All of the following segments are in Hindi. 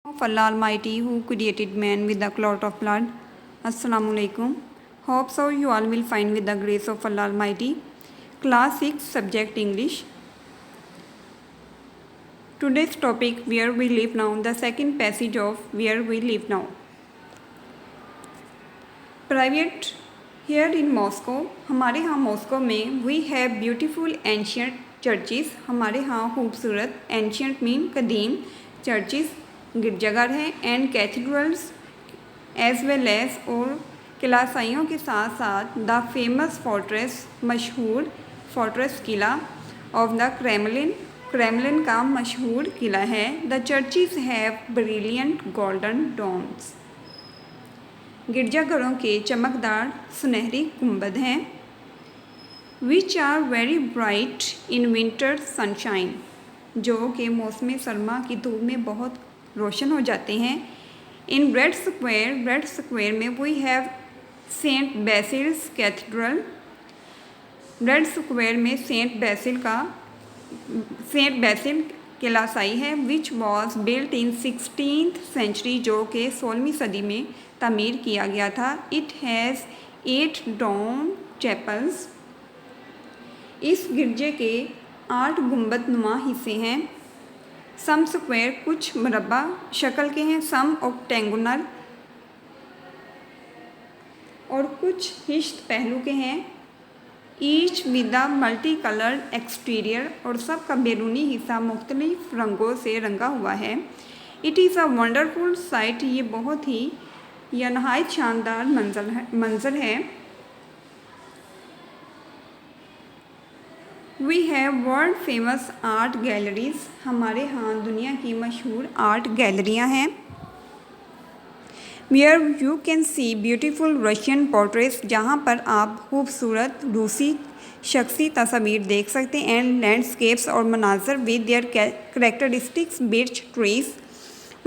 of Allah Almighty who created man with a clot of blood. Assalamu alaikum. Hope so you all will find with the grace of Allah Almighty. Class 6 subject English. Today's topic where we live now, the second passage of where we live now. Private here in Moscow, हमारे यहाँ मॉस्को में we have beautiful ancient churches. हमारे यहाँ खूबसूरत ancient मीन कदीम churches गिरजाघर हैं and cathedrals as well as और किलासाइयों के साथ साथ द फेमस फोर्ट्रेस मशहूर फोर्ट्रेस किला ऑफ द क्रेमलिन का मशहूर किला है. The churches have brilliant golden domes. गिरजाघरों के चमकदार सुनहरी गुंबद हैं. Which are very bright in winter sunshine, जो कि मौसम सरमा की धूप में बहुत रोशन हो जाते हैं. इन रेड स्क्वायर में we have Saint Basil's Cathedral. Red Square में सेंट बेसिल किलासाई है which was built in 16th century, जो कि 16वीं सदी में तामीर किया गया था. It has 8 dome chapels. इस गिरजे के 8 गुंबद नुमा हिस्से हैं. सम स्क्वायर कुछ मरबा शक्ल के हैं, सम ऑक्टेंगुलर और कुछ हिश्त पहलू के हैं. Each with the multi coloured exterior, और सब का बैरूनी हिस्सा मुख्तलिफ रंगों से रंगा हुआ है. It is a wonderful sight, ये बहुत ही या नहायत शानदार मंजर है. We have world famous art galleries. हमारे यहाँ दुनिया की मशहूर आर्ट गैलरियाँ हैं. Where you can see beautiful Russian portraits, जहाँ पर आप खूबसूरत रूसी शख्सी तस्वीर देख सकते हैं. एंड लैंडस्केप्स और मनाजर with their characteristics birch trees,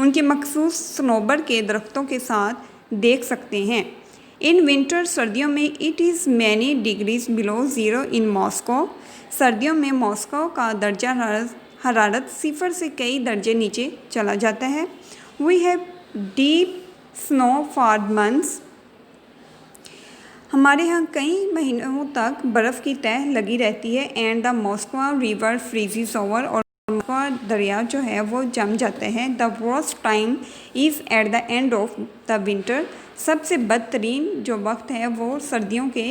उनके मखसूस सनोबर के दरख्तों के साथ देख सकते हैं. इन विंटर सर्दियों में it is many degrees below zero in Moscow. सर्दियों में मॉस्को का दर्जा हरारत 0 से कई दर्जे नीचे चला जाता है. We have deep snow for months. हमारे यहाँ कई महीनों तक बर्फ़ की तह लगी रहती है. And the Moscow river freezes over, और मॉस्को दरिया जो है वो जम जाता है. The worst time is at the end of the winter. सबसे बदतरीन जो वक्त है वो सर्दियों के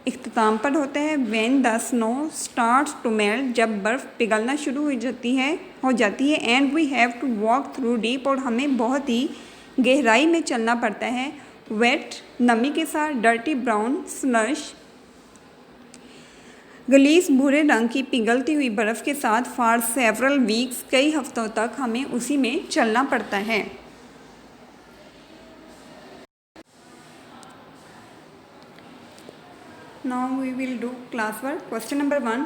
इख्तिताम पर होता है. When the snow starts to melt, जब बर्फ़ पिघलना शुरू हो जाती है. And we have to walk through deep, और हमें बहुत ही गहराई में चलना पड़ता है. वेट नमी के साथ, डर्टी ब्राउन स्लश गलीस भूरे रंग की पिघलती हुई बर्फ़ के साथ फॉर सेवरल वीक्स, कई हफ्तों तक हमें उसी में चलना पड़ता है. Now we will do class work. Question number 1.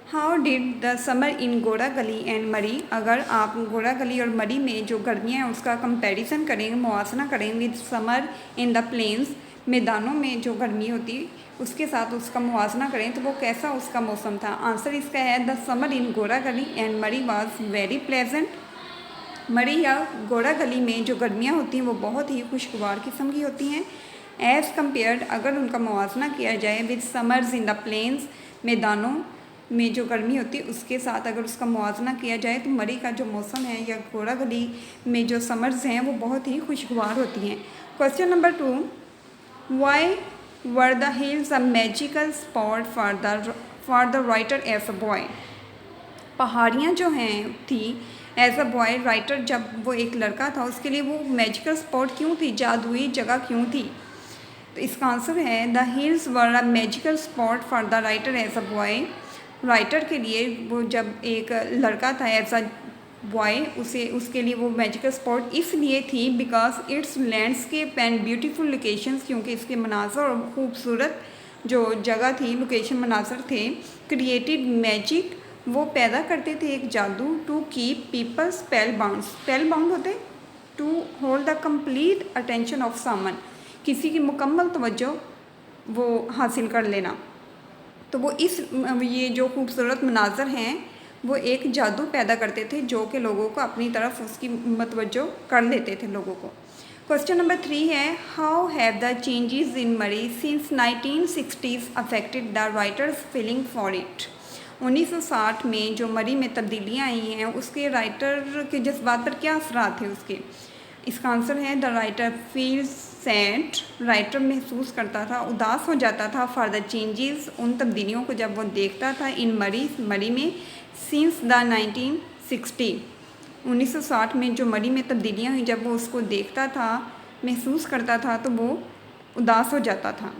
How did the summer in गोड़ा गली and मरी, अगर आप गोड़ा गली और मरी में जो गर्मियाँ हैं उसका कंपैरिजन करेंगे, मुआसना करेंगे with summer in the plains, मैदानों में जो गर्मी होती उसके साथ उसका मुआसना करें तो वो कैसा उसका मौसम था. आंसर इसका है द समर इन गोड़ा गली एंड मरी वाज वेरी प्लेजेंट. मरी या गोड़ा गली में जो गर्मियाँ होती हैं वो बहुत ही खुशगवार किस्म की होती हैं. एज़ कम्पेयर्ड, अगर उनका मुआवजना किया जाए with summers in the plains, मैदानों में जो गर्मी होती है उसके साथ अगर उसका मुआवजना किया जाए तो मरी का जो मौसम है या घोड़ा गली में जो समर्स हैं वो बहुत ही खुशगवार होती हैं. Question number 2. Why were the hills a magical spot for the writer as a boy. पहाड़ियाँ जो हैं थी एज अ बॉय, राइटर जब वो एक लड़का था उसके लिए वो मैजिकल स्पॉट क्यों थी, जादुई जगह क्यों थी. तो इसका आंसर है the hills were a magical spot for the writer as a boy. Writer के लिए वो जब एक लड़का था एज अ बॉय, उसके लिए वो मैजिकल स्पॉट इसलिए थी because it's landscape and beautiful locations, क्योंकि इसके मनाजर और खूबसूरत जो जगह थी, लोकेशन मनाजर थे. क्रिएटेड मैजिक, वो पैदा करते थे एक जादू. To keep people spellbound होते to hold the complete attention of someone, किसी की मुकम्मल तवज्जो वो हासिल कर लेना. तो वो ये जो खूबसूरत मनाजर हैं वो एक जादू पैदा करते थे जो कि लोगों को अपनी तरफ उसकी मतवज्जो कर लेते थे लोगों को। क्वेश्चन नंबर 3 है, how have the changes in Murree since 1960s affected the writer's feeling for it. 1960 में जो मरी में तब्दीलियाँ आई हैं उसके राइटर के जज्बात पर क्या असरात थे उसके। इसका आंसर है the writer feels sad, writer महसूस करता था, उदास हो जाता था, फॉर द चेंजेस, उन तब्दीलियों को जब वो देखता था, इन मरी में, सिंस द 1960 में जो मरी में तब्दीलियाँ हुई जब वो उसको देखता था, महसूस करता था तो वो उदास हो जाता था।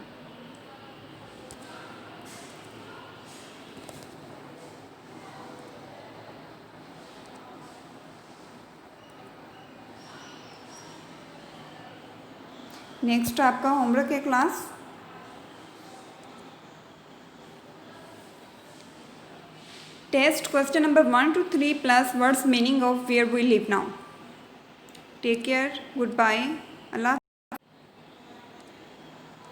नेक्स्ट आपका होमवर्क है class test question number 1 to 3 plus words meaning of where we live now. Take care, good bye, Allah.